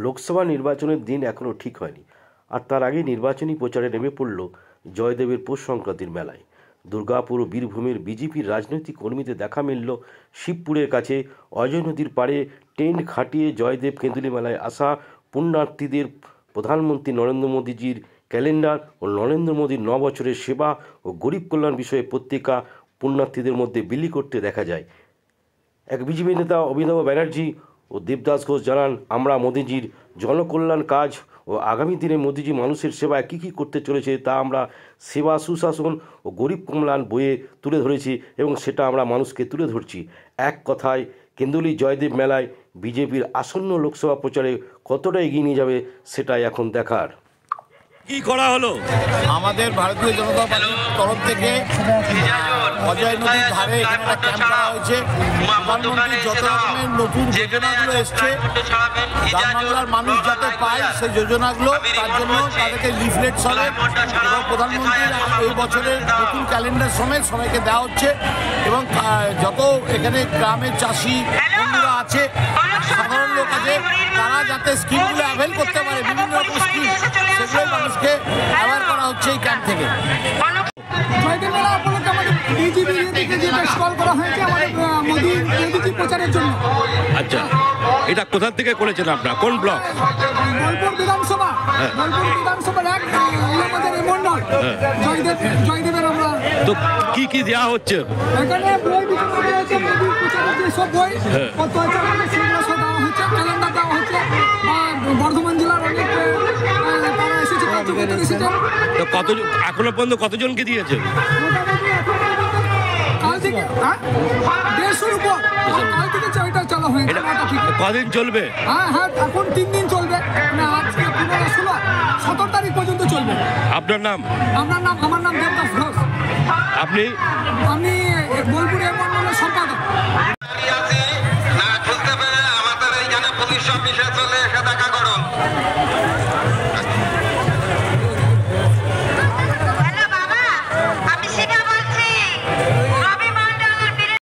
লোকসভা নির্বাচনের দিন এখনও ঠিক হয়নি, আর তার আগে নির্বাচনী প্রচারে নেমে পড়ল জয়দেবের পৌষ সংক্রান্তির মেলায়। দুর্গাপুর ও বীরভূমের বিজেপির রাজনৈতিক কর্মীদের দেখা মিলল শিবপুরের কাছে অজয় নদীর পাড়ে টেন্ট খাটিয়ে জয়দেব কেঁদুলি মেলায় আসা পুণ্যার্থীদের প্রধানমন্ত্রী নরেন্দ্র মোদীজির ক্যালেন্ডার ও নরেন্দ্র মোদীর 9 বছরের সেবা ও গরিব কল্যাণ বিষয়ে পত্রিকা পুণ্যার্থীদের মধ্যে বিলি করতে দেখা যায়। এক বিজেপি নেতা অভিনব ব্যানার্জি ও দেবদাস ঘোষ জানান, আমরা মোদীজির জনকল্যাণ কাজ ও আগামী দিনে মোদীজি মানুষের সেবায় কী কী করতে চলেছে তা আমরা সেবা, সুশাসন ও গরিব কল্যাণ বইয়ে তুলে ধরেছি এবং সেটা আমরা মানুষকে তুলে ধরছি। এক কথায় কেন্দুলি জয়দেব মেলায় বিজেপির আসন্ন লোকসভা প্রচারে কতটা এগিয়ে নিয়ে যাবে সেটাই এখন দেখার। কি করা হলো? আমাদের ভারতীয় জনতা পার্টির তরফ থেকে অজয় নদীর ধারে এখানে একটা ক্যাম্প করা হয়েছে। প্রধানমন্ত্রীর যত রকমের নতুন যোজনাগুলো এসছে, গ্রাম বাংলার মানুষ যাতে পায় সেই যোজনাগুলো, তার জন্য তাদেরকে লিফলেট সমেত এবং প্রধানমন্ত্রীর এই বছরের নতুন ক্যালেন্ডার সমেত সবাইকে দেওয়া হচ্ছে। এবং যত এখানে গ্রামের চাষি বন্ধুরা আছে, সাধারণ লোক আছে, তারা যাতে স্কিমগুলো অ্যাভেল করতে পারে, বিভিন্ন রকম স্কিম, সেগুলোই মানুষকে অ্যাওয়ার করা হচ্ছে এই ক্যাম্প থেকে। জয়দেব মেলা উপলক্ষে আমাদের বিজেপি থেকে যে স্টল করা হয়েছে আমাদের মোদীজি প্রচারের জন্য। আচ্ছা, এটা কোথা থেকে করেছেন আপনারা? কোন ব্লক? বোলপুর বিধানসভা, বোলপুর বিধানসভার এক আমাদের মন্ডল জয়দেবের। আমরা তো কি কি দেওয়া হচ্ছে এখানে? বই বিতরণ করা হচ্ছে, মোদী প্রচারের যে সব বই কত হচ্ছে সেগুলো সব দেওয়া হচ্ছে, ক্যালেন্ডার দেওয়া হচ্ছে। বর্ধমান জেলার অনেক তারা এসেছে, কার্যকর্তা এসেছেন। তো কত এখনো পর্যন্ত কতজনকে দিয়েছেন? কাল থেকে 150-র উপর, কাল থেকে ওইটা চালু হয়েছে। কদিন চলবে? হ্যাঁ, এখন 3 দিন চলবে, আজকে 15-16, 17 তারিখ পর্যন্ত চলবে। আপনার নাম? আমার নাম দেবদাস ঘোষ। আপনি? আমি বোলপুর মন্ডলের সম্পাদক।